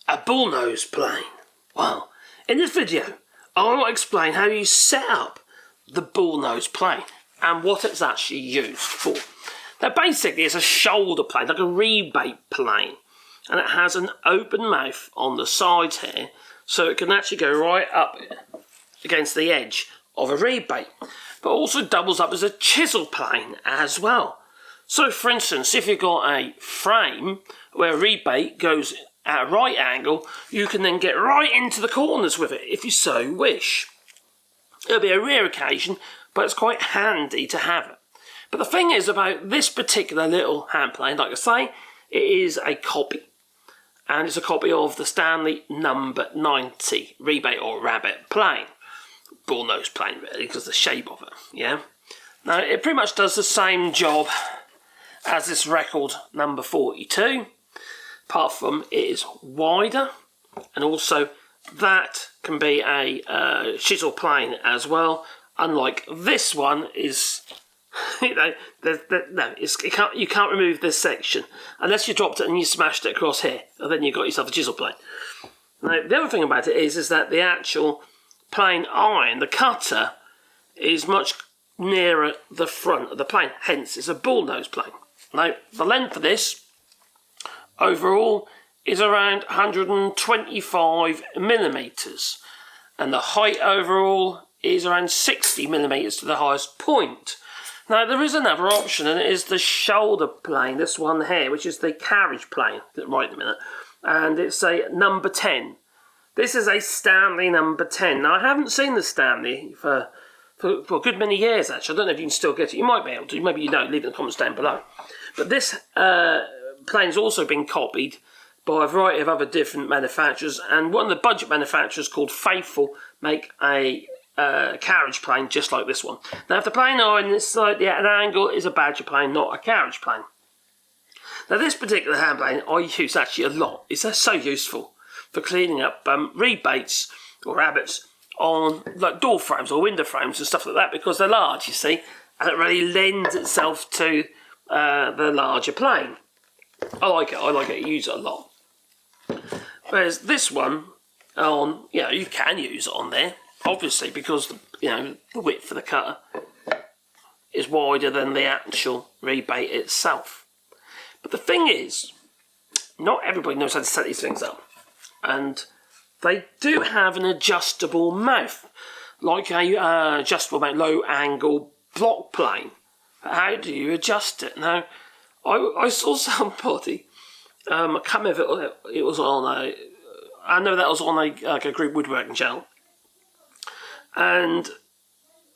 A bullnose plane. Well, in this video, I will explain how you set up the bullnose plane and what it's actually used for. Now basically it's a shoulder plane, like a rebate plane, and it has an open mouth on the sides here, so it can actually go right up against the edge of a rebate, but also doubles up as a chisel plane as well. So for instance, if you've got a frame where a rebate goes at a right angle, you can then get right into the corners with it if you so wish. It'll be a rare occasion, but it's quite handy to have it. But the thing is about this particular little hand plane, like I say, it is a copy. And it's a copy of the Stanley number 90 rebate or rabbit plane. Bullnose plane really, because the shape of it, yeah? Now it pretty much does the same job as this record number 42, apart from it is wider, and also that can be a chisel plane as well, unlike this one is, you know, you can't remove this section unless you dropped it and you smashed it across here, and then you've got yourself a chisel plane. Now the other thing about it is that the actual plane iron, the cutter, is much nearer the front of the plane, hence it's a bullnose plane. Now the length of this overall is around 125 millimeters, and the height overall is around 60 millimeters to the highest point. Now there is another option, and it is the shoulder plane, this one here, which is the carriage plane, right in a minute, and it's a number 10. This is a Stanley number 10. Now I haven't seen the Stanley for a good many years actually. I don't know if you can still get it. You might be able to, maybe you don't, leave it in the comments down below. But this plane's also been copied by a variety of other different manufacturers, and one of the budget manufacturers called Faithful make a carriage plane just like this one. Now if the plane iron is slightly at an angle, is a badger plane, not a carriage plane. Now this particular hand plane I use actually a lot. It's so useful for cleaning up rebates or rabbits on like door frames or window frames and stuff like that, because they're large, you see, and it really lends itself to the larger plane. I like it, I use it a lot. Whereas this one, you can use it on there, obviously, because the width of the cutter is wider than the actual rebate itself. But the thing is, not everybody knows how to set these things up, and they do have an adjustable mouth, like a adjustable mouth, low angle block plane. How do you adjust it? Now, I saw somebody, I can't remember if it was on I know that was on a group woodworking channel, and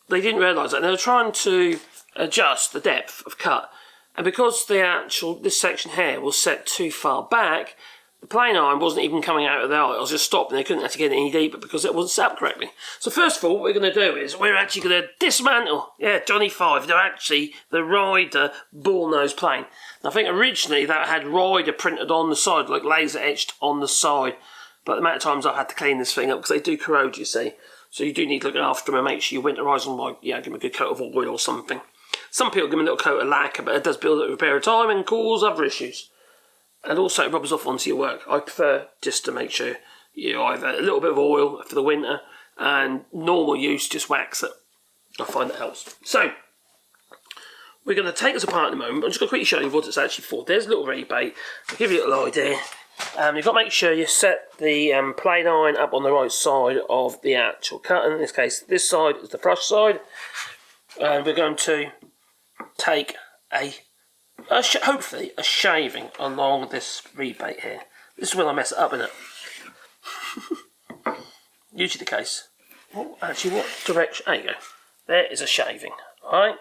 they didn't realise that, and they were trying to adjust the depth of cut, and because this section here was set too far back, the plane iron wasn't even coming out of the eye. I was just stopping. They couldn't actually get it any deeper because it wasn't set up correctly. So first of all, what we're going to do is we're actually going to dismantle, Johnny 5. They're actually the Ryder bullnose plane. I think originally that had Ryder printed on the side, like laser etched on the side. But the amount of times I've had to clean this thing up because they do corrode, you see. So you do need to look after them and make sure you winterise them by, give them a good coat of oil or something. Some people give them a little coat of lacquer, but it does build up a repair of time and cause other issues. And also it rubs off onto your work. I prefer just to make sure you either a little bit of oil for the winter, and normal use, just wax it. I find that helps. So we're going to take this apart in a moment. I'm just going to quickly show you what it's actually for. There's a little rebate. I'll give you a little idea. You've got to make sure you set the plane iron up on the right side of the actual cut. In this case, this side is the brush side. And we're going to take hopefully a shaving along this rebate here. This is when I mess it up, isn't it? Usually the case. Oh, actually, what direction? There you go. There is a shaving. Alright?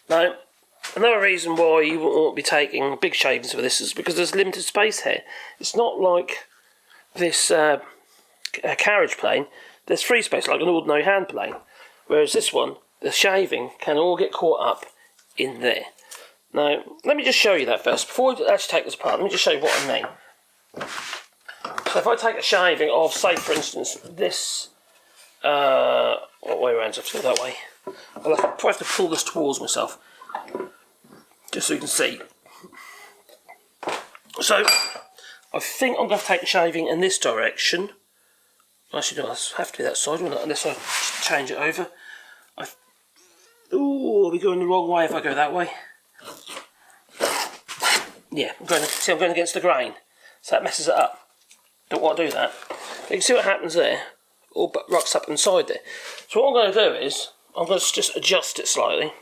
Now, another reason why you won't be taking big shavings for this is because there's limited space here. It's not like this carriage plane. There's free space like an ordinary hand plane. Whereas this one, the shaving can all get caught up in there. Now, let me just show you that first. Before we actually take this apart, let me just show you what I mean. So if I take a shaving of, say for instance, this, what way around, so I have to go that way. I'll probably have to pull this towards myself, just so you can see. So, I think I'm going to take the shaving in this direction. Actually, no, I have to be that side, wouldn't it? Unless I change it over. Ooh, I'll be going the wrong way if I go that way. Yeah, I'm going against the grain, so that messes it up. Don't want to do that. But you can see what happens there. All but rocks up inside there. So what I'm going to do is I'm going to just adjust it slightly,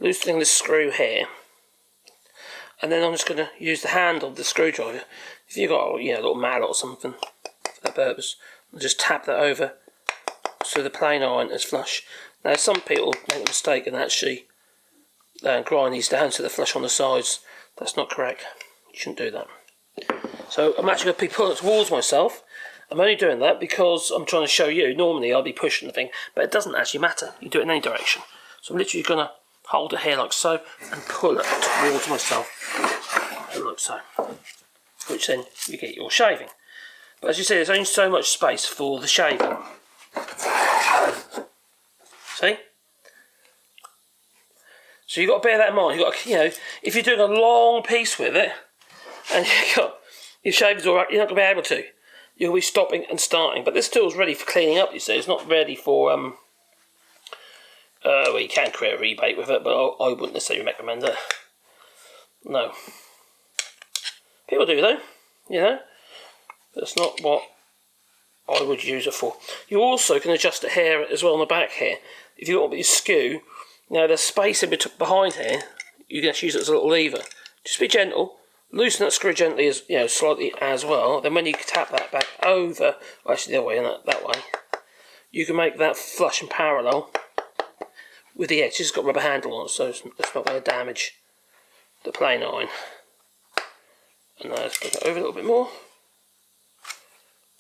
loosening this screw here, and then I'm just going to use the handle of the screwdriver. If you've got a little mallet or something for that purpose, I'll just tap that over so the plane iron is flush. Now some people make the mistake and actually grind these down so they're flush on the sides. That's not correct. You shouldn't do that. So I'm actually going to be pulling it towards myself. I'm only doing that because I'm trying to show you. Normally I'll be pushing the thing, but it doesn't actually matter. You do it in any direction. So I'm literally going to hold it here like so and pull it towards myself, like so, which then you get your shaving. But as you see, there's only so much space for the shaving. See? So you've got to bear that in mind. You've got to, if you're doing a long piece with it and you've got your shavings all right, you're not going to be able to. You'll be stopping and starting. But this tool's ready for cleaning up, you see. It's not ready for, well, you can create a rebate with it, but I wouldn't necessarily recommend it. No. People do though, That's not what I would use it for. You also can adjust the hair as well on the back here. If you want to skew, now there's space in behind here, you can just use it as a little lever. Just be gentle, loosen that screw gently as slightly as well. Then when you tap that back over, well, actually the other way, that way, you can make that flush and parallel with the edge. It's got a rubber handle on it, so it's not going to damage the plane iron. And now let's bring it over a little bit more.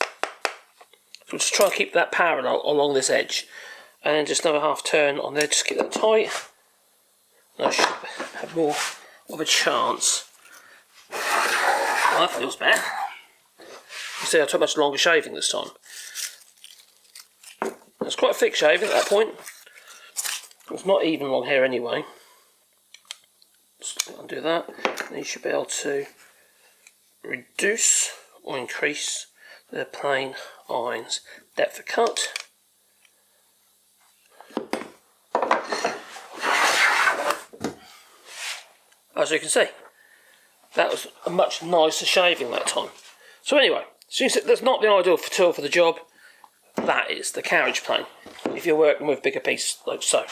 So we'll just try and keep that parallel along this edge. And then just another half turn on there, just keep that tight. And I should have more of a chance. Well, that feels better. You see I took much longer shaving this time. It's quite a thick shaving at that point. It's not even long hair anyway. Just undo that. Then you should be able to reduce or increase the plane iron's depth of cut. As you can see, that was a much nicer shaving that time. So anyway, since that's not the ideal tool for the job, that is the carriage plane. If you're working with bigger pieces like so.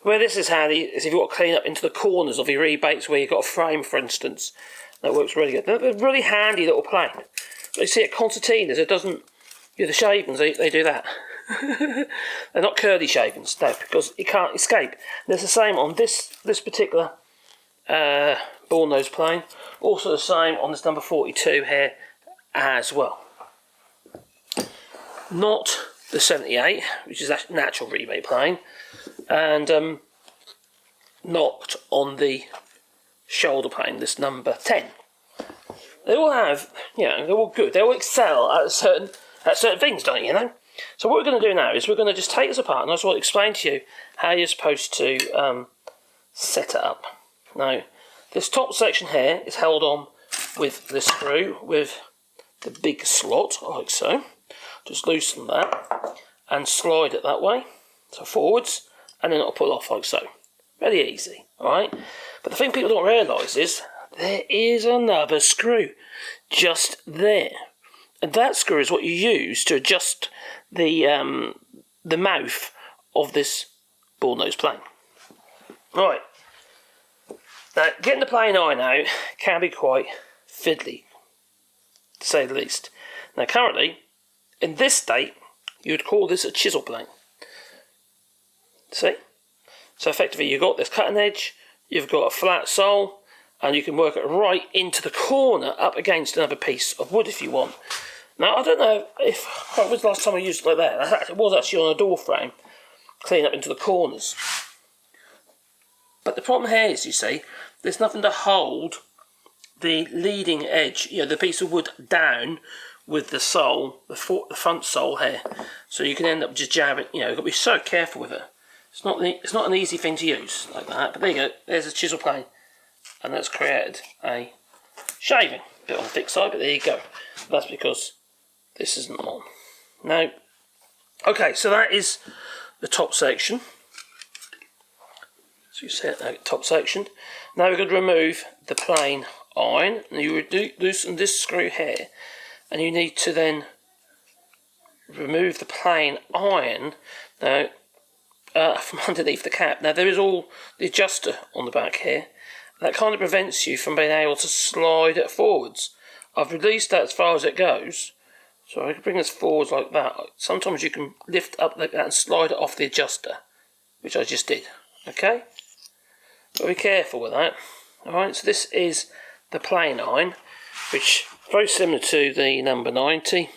Where this is handy is if you've got to clean up into the corners of your rebates where you've got a frame, for instance. That works really good. They're a really handy little plane. But you see at concertinas, it doesn't, the shavings, they do that. They're not curly shavings, no, because you can't escape. And it's the same on this particular Bullnose plane. Also the same on this number 42 here as well. Not the 78, which is that natural rebate plane, and not on the shoulder plane, this number 10. They all have, they're all good. They all excel at certain things, don't you? So what we're going to do now is we're going to just take this apart, and I just want to explain to you how you're supposed to set it up. Now, this top section here is held on with the screw with the big slot, like so. Just loosen that and slide it that way, so forwards, and then it'll pull off like so. Very easy, alright? But the thing people don't realise is there is another screw just there. And that screw is what you use to adjust the mouth of this Bullnose plane. Right. Now, getting the plane iron out can be quite fiddly, to say the least. Now, currently, in this state, you would call this a chisel plane. See? So effectively, you've got this cutting edge, you've got a flat sole, and you can work it right into the corner up against another piece of wood if you want. Now, I don't know when was the last time I used it like that. It was actually on a door frame, clean up into the corners. But the problem here is, you see, there's nothing to hold the leading edge, the piece of wood down with the sole, the front sole here. So you can end up just jabbing, you've got to be so careful with it. It's not an easy thing to use like that, but there you go, there's a chisel plane, and that's created a shaving. bit on the thick side, but there you go. That's because this isn't on. Now, okay, so that is the top section. So you set that top section. Now we're going to remove the plain iron, and you loosen this screw here, and you need to then remove the plain iron now from underneath the cap. Now there is all the adjuster on the back here. That kind of prevents you from being able to slide it forwards. I've released that as far as it goes, so I can bring this forwards like that. Sometimes you can lift up like that and slide it off the adjuster, which I just did. Okay, but be careful with that. Alright, so this is the plain iron, which is very similar to the number 90.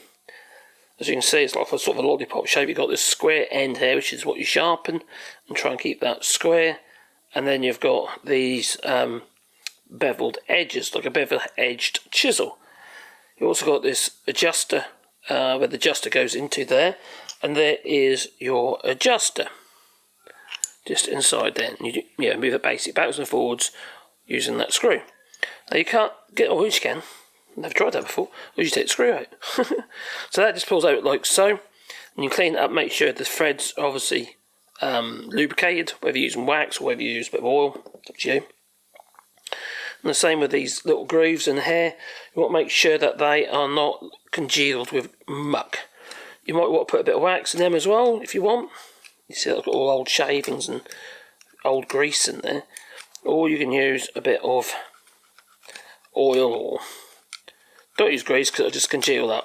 As you can see, it's like a sort of a lollipop shape. You've got this square end here, which is what you sharpen, and try and keep that square. And then you've got these beveled edges, like a bevel-edged chisel. You've also got this adjuster, where the adjuster goes into there, and there is your adjuster, just inside there. And you move it basic backwards and forwards using that screw. Now you can't get, or you can. Never tried that before. Or you take the screw out. So that just pulls out like so, and you clean it up. Make sure the threads are obviously lubricated, whether you're using wax or whether you use a bit of oil. It's up to you. And the same with these little grooves in here. You want to make sure that they are not congealed with muck. You might want to put a bit of wax in them as well if you want. You see, I've got all old shavings and old grease in there. Or you can use a bit of oil, or don't use grease because it'll just congeal that.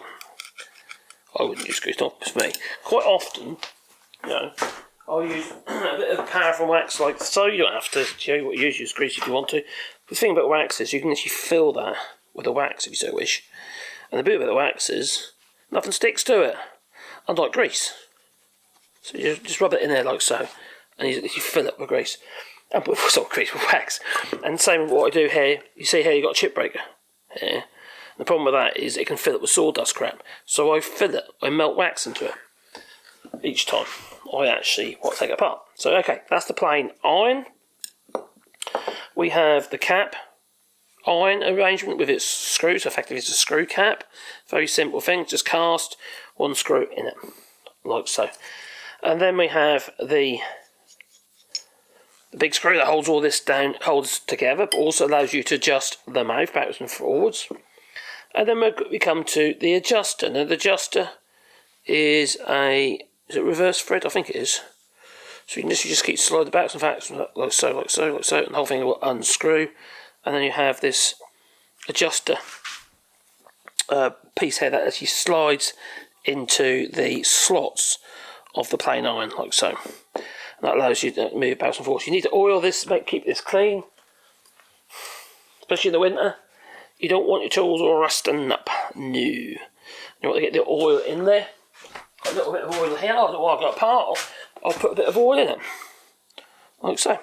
I wouldn't use grease, not for me. Quite often, I'll use a bit of paraffin wax like so. You don't have to use grease if you want to. The thing about wax is you can actually fill that with the wax if you so wish. And the bit about the wax is nothing sticks to it, unlike grease. So you just rub it in there like so, and you fill it with grease. And with wax. And same with what I do here. You see here you've got a chip breaker here. The problem with that is it can fill it with sawdust crap. So I fill it, I melt wax into it each time I actually take it apart. So okay, that's the plain iron. We have the cap iron arrangement with its screws. So effectively it's a screw cap. Very simple thing, just cast one screw in it, like so. And then we have the big screw that holds all this down, holds together, but also allows you to adjust the mouth backwards and forwards. And then we come to the adjuster. Now the adjuster is it reverse thread? I think it is. So you can just keep sliding backwards and forwards like so, like so, like so, and the whole thing will unscrew. And then you have this adjuster piece here that actually slides into the slots of the plain iron, like so. And that allows you to move backwards and forwards. You need to oil this to keep this clean, especially in the winter. You don't want your tools all rusting up. No. You want to get the oil in there. Got a little bit of oil here. I don't know why I've got a part. I'll put a bit of oil in it, like so.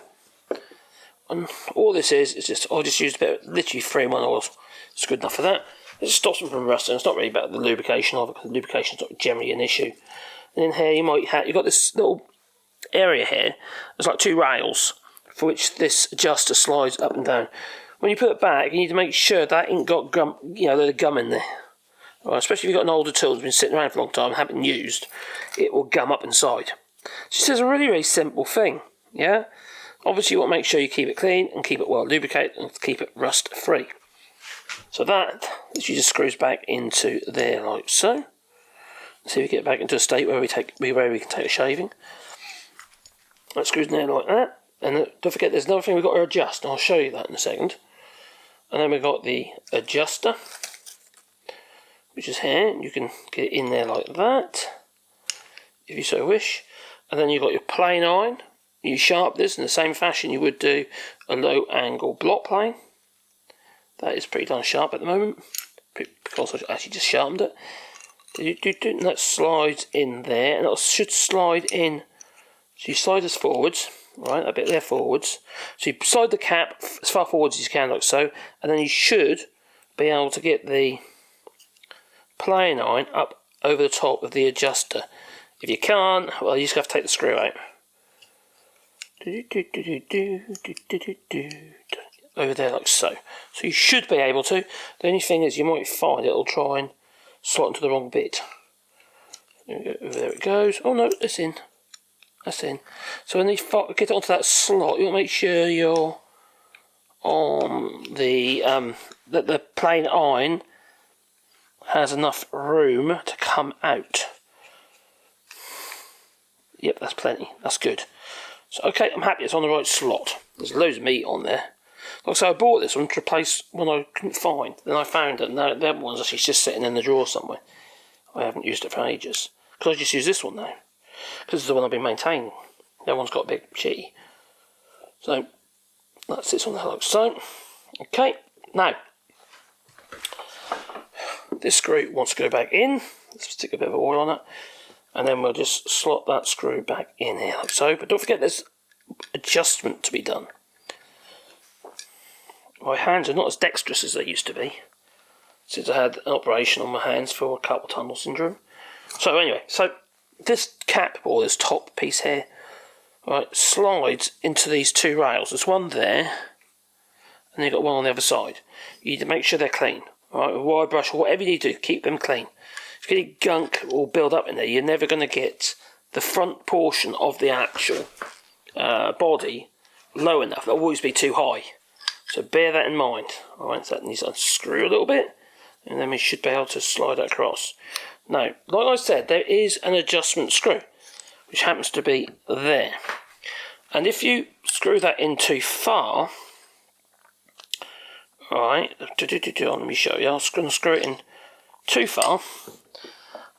And all this is just, I'll just use a bit of literally 3-in-1 oil. It's good enough for that. It just stops them from rusting. It's not really about the lubrication of it, because the lubrication is not generally an issue. And in here you've got this little area here. There's like 2 rails for which this adjuster slides up and down. When you put it back, you need to make sure that ain't got gum, the gum in there. Right, especially if you've got an older tool that's been sitting around for a long time and haven't been used, it will gum up inside. So it's a really, really simple thing. Yeah. Obviously, you want to make sure you keep it clean and keep it well lubricated and keep it rust free. So that literally just screws back into there like so. Let's see if we get back into a state where we can take a shaving. That screws in there like that. And don't forget, there's another thing we've got to adjust, and I'll show you that in a second. And then we've got the adjuster, which is here. You can get it in there like that, if you so wish. And then you've got your plain iron. You sharp this in the same fashion you would do a low angle block plane. That is pretty darn sharp at the moment, because I actually just sharpened it. And that slides in there, and it should slide in. So you slide this forwards, right, a bit there forwards. So you slide the cap as far forwards as you can, like so, and then you should be able to get the plain iron up over the top of the adjuster. If you can't, well, you just have to take the screw out. over there like so. So you should be able to. The only thing is you might find it'll try and slot into the wrong bit. There it goes. Oh no, it's in. That's in. So when you get onto that slot, you want to make sure you're on the that the plain iron has enough room to come out. Yep, that's plenty. That's good. So okay, I'm happy it's on the right slot. There's loads of meat on there. Like I say, I bought this one to replace one I couldn't find. Then I found it. Now the other one's actually just sitting in the drawer somewhere. I haven't used it for ages. Because I just use this one now. Because it's the one I've been maintaining. The other one's got a big shitty. So that sits on there like so. Okay, now this screw wants to go back in. Let's stick a bit of oil on it. And then we'll just slot that screw back in here like so. But don't forget there's adjustment to be done. My hands are not as dexterous as they used to be since I had an operation on my hands for carpal tunnel syndrome. So anyway, so this cap or this top piece here, right, slides into these two rails. There's one there, and you've got one on the other side. You need to make sure they're clean. Right, with a wire brush or whatever you need to do, keep them clean. If any gunk will build up in there, you're never going to get the front portion of the actual body low enough. It'll always be too high. So bear that in mind. Alright, so that needs to unscrew a little bit, and then we should be able to slide that across. Now, like I said, there is an adjustment screw, which happens to be there. And if you screw that in too far, alright, let me show you. I'm going to screw it in too far,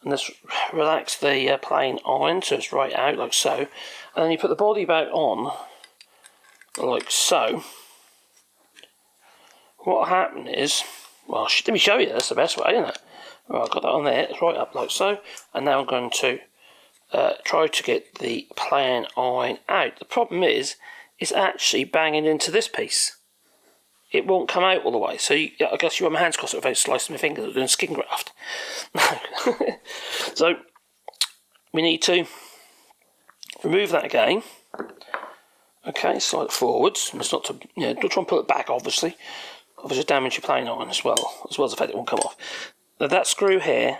and let's relax the plain iron so it's right out like so. And then you put the body back on like so. What will happen is, well, let me show you, that's the best way, isn't it? Right, I've got that on there, it's right up like so, and now I'm going to try to get the plain iron out. The problem is, it's actually banging into this piece. It won't come out all the way, so I guess you want my hands crossed without slicing my fingers or doing skin graft. So, we need to remove that again. Okay, slide it forwards. It's not to, don't try and pull it back, obviously. Obviously damage your plain iron as well as the fact it won't come off. Now that screw here,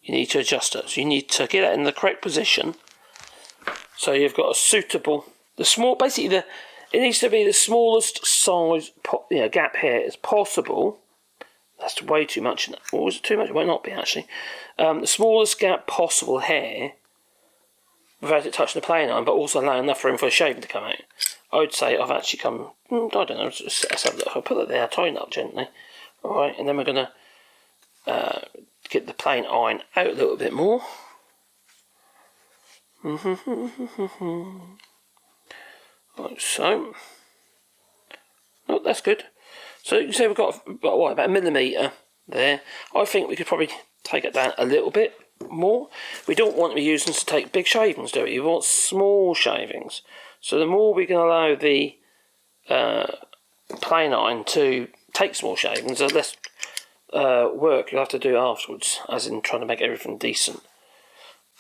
you need to adjust it. So you need to get it in the correct position. So you've got a suitable, basically it needs to be the smallest size gap here as possible. That's way too much. Or is it too much? It might not be actually. The smallest gap possible here, without it touching the plain iron, but also allowing enough room for a shaving to come out. I would say I've actually come, I don't know, let's have a look. I'll put it there, tighten up gently. Alright, and then we're going to get the plain iron out a little bit more. Like so. Oh, that's good. So you can see we've got about a millimetre there. I think we could probably take it down a little bit more. We don't want to be using this to take big shavings, do we? You want small shavings. So the more we can allow the plain iron to take small shavings, the less work you'll have to do afterwards, as in trying to make everything decent.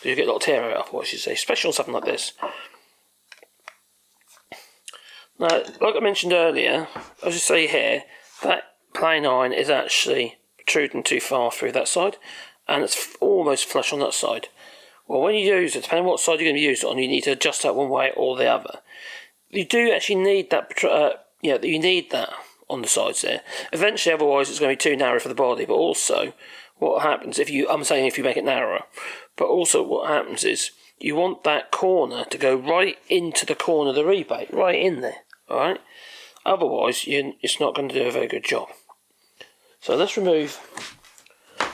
So you get a lot of tear out, what I should say, especially on something like this. Now, like I mentioned earlier, as you see here, that plain iron is actually protruding too far through that side, and it's almost flush on that side. Well, when you use it, depending on what side you're going to use it on, you need to adjust that one way or the other. You do actually need that, you need that on the sides there. Eventually, otherwise, it's going to be too narrow for the body. But also, what happens if you make it narrower, but also what happens is you want that corner to go right into the corner of the rebate, right in there. All right. Otherwise, it's not going to do a very good job. So let's remove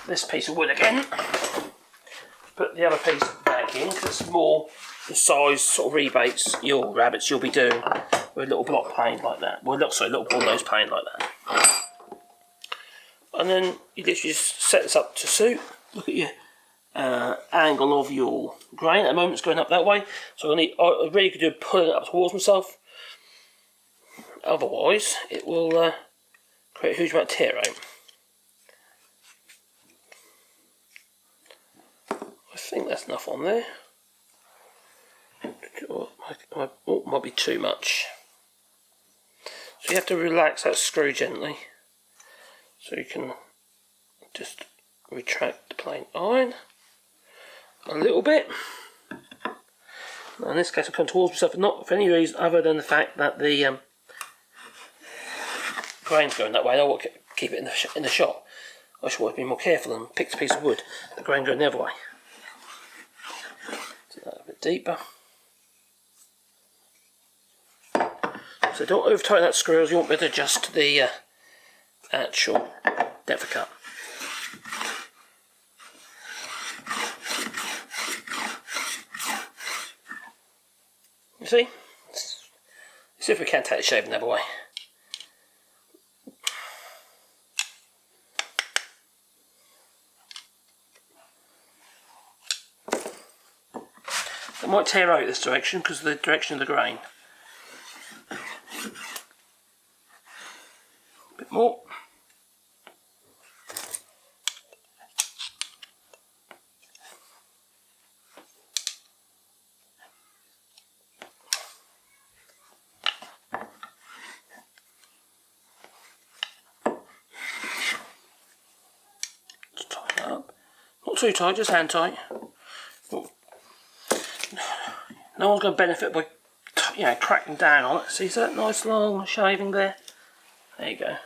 this piece of wood again. Put the other piece back in because it's more the size sort of rebates rabbits you'll be doing with a little block plane like that. Well, little bullnose plane like that. And then you literally just set this up to suit. Look at your angle of your grain. At the moment it's going up that way, so I really could do pulling it up towards myself. Otherwise, it will create a huge amount of tear out. I think that's enough on there. Might be too much. So you have to relax that screw gently, so you can just retract the plane iron a little bit. Now in this case I've come towards myself, not for any reason other than the fact that the grain's going that way, and I want to keep it in the shop. I should want to be more careful and pick a piece of wood, the grain going the other way. Do that a bit deeper. So don't over tighten that screw, as you want me to adjust the actual depth of cut. You see? Let's see if we can take the shape another way. It might tear out this direction because of the direction of the grain. A bit more. Just tighten that up. Not too tight, just hand tight. No one's going to benefit by, cracking down on it. See that nice long shaving there? There you go.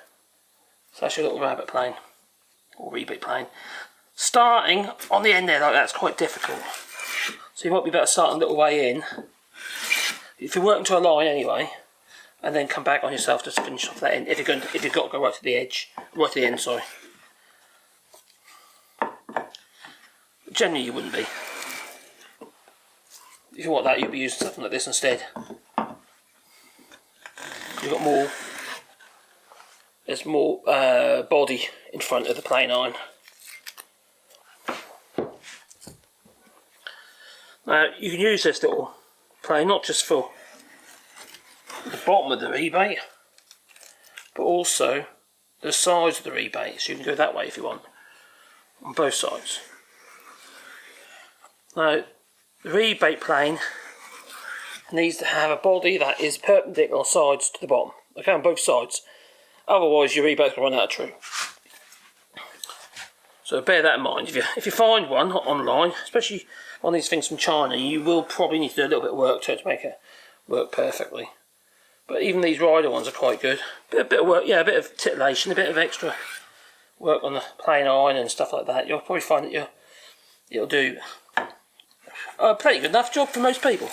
So that's your little rabbit plane, or rebate plane. Starting on the end there like that's quite difficult. So you might be better starting a little way in. If you're working to a line anyway, and then come back on yourself just to finish off that end. If you've got to go right to the edge, right to the end, sorry. Generally you wouldn't be. If you want that, you'd be using something like this instead. You've got more. There's more body in front of the plane iron. Now you can use this little plane not just for the bottom of the rebate, but also the sides of the rebate. So you can go that way if you want, on both sides. Now, the rebate plane needs to have a body that is perpendicular sides to the bottom, okay, on both sides. Otherwise, your rebate's going to run out of true. So bear that in mind. If you find one online, especially one of these things from China, you will probably need to do a little bit of work to it to make it work perfectly. But even these rider ones are quite good. A bit of work, yeah, a bit of titillation, a bit of extra work on the plane iron and stuff like that. You'll probably find that it'll do a pretty good enough job for most people.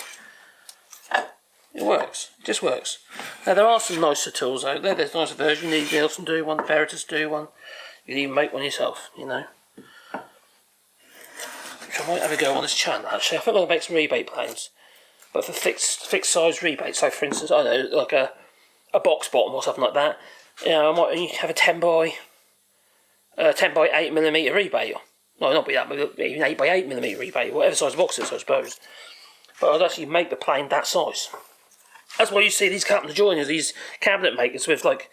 It works. It just works. Now there are some nicer tools out there. There's a nicer version. You need Nielsen do one, Veritas do one. You can even make one yourself, you know. Which I might have a go on this channel actually. I think I'm going to make some rebate planes. But for fixed size rebates. So for instance, I don't know, like a box bottom or something like that. You know, I might have a 10 by 8mm rebate. No, not be that, but even 8x8mm rebate, whatever size the box is, I suppose. But I'd actually make the plane that size. That's why you see these carpenter joiners, these cabinet makers with like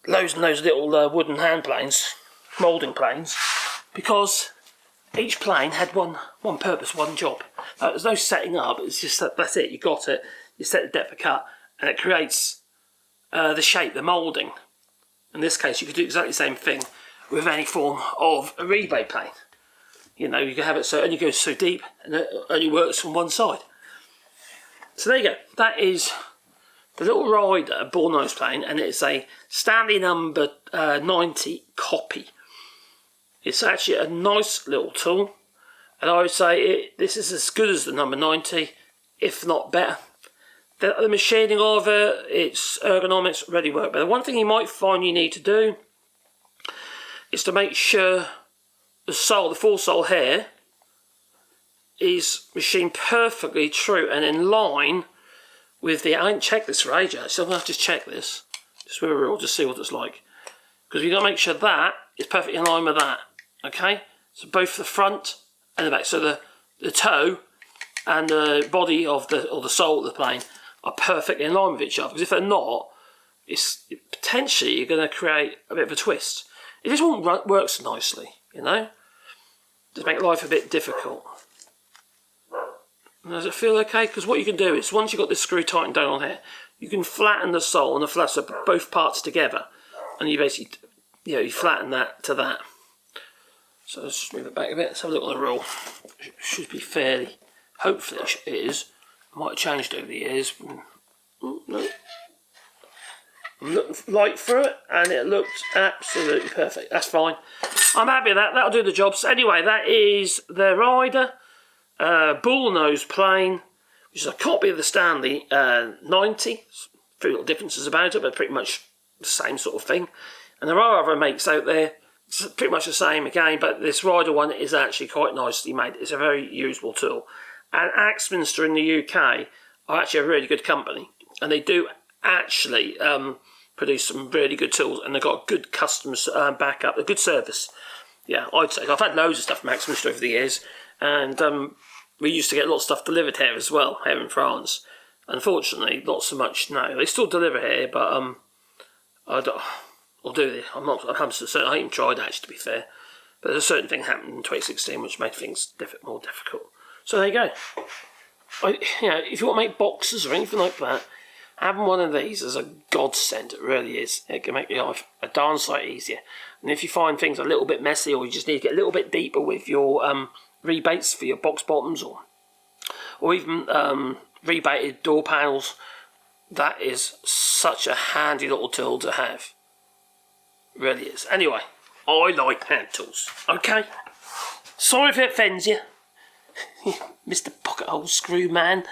loads and loads of little wooden hand planes, moulding planes, because each plane had one purpose, one job. There's no setting up, it's just that's it, you got it, you set the depth of cut, and it creates the shape, the moulding. In this case, you could do exactly the same thing with any form of a rebate plane. You know, you can have it so it only goes so deep and it only works from one side. So there you go. That is the little rider Bullnose plane, and it's a Stanley number 90 copy. It's actually a nice little tool, and I would say this is as good as the number 90, if not better. The machining of it, its ergonomics, really work better. One thing you might find you need to do is to make sure the full sole hair is machined perfectly true and in line with the, I haven't checked this for ages, so I'm going to have to check this, just with a rule, just see what it's like. Because you've got to make sure that is perfectly in line with that, okay? So both the front and the back, so the toe and the body of the sole of the plane are perfectly in line with each other, because if they're not, potentially you're going to create a bit of a twist. It just won't work so nicely, you know? Just make life a bit difficult. Does it feel okay? Because what you can do is, once you've got this screw tightened down on here, you can flatten the sole and the flat, so both parts together, and you basically, you flatten that to that. So let's just move it back a bit. Let's have a look at the rule. It should be fairly, hopefully it is. It might have changed over the years. No. I'm looking light through it, and it looks absolutely perfect. That's fine. I'm happy with that. That'll do the job. So anyway, that is the rider, Bullnose plane, which is a copy of the Stanley 90. A few little differences about it, but pretty much the same sort of thing. And there are other makes out there. It's pretty much the same again, but this rider one is actually quite nicely made. It's a very usable tool. And Axminster in the UK are actually a really good company, and they do actually produce some really good tools, and they've got a good customer backup, a good service. Yeah, I'd say. I've had loads of stuff from Axminster over the years, and we used to get lots of stuff delivered here as well, here in France. Unfortunately, not so much now. They still deliver here, but I'll do this. I'm certain. I haven't tried actually, to be fair. But there's a certain thing happened in 2016 which made things more difficult. So there you go. If you want to make boxes or anything like that, having one of these is a godsend. It really is. It can make your life a darn sight easier. And if you find things a little bit messy, or you just need to get a little bit deeper with your rebates for your box bottoms, or even rebated door panels, that is such a handy little tool to have. It really is. Anyway, I like hand tools. Okay? Sorry if it offends you, Mr. Pocket Hole Screw Man.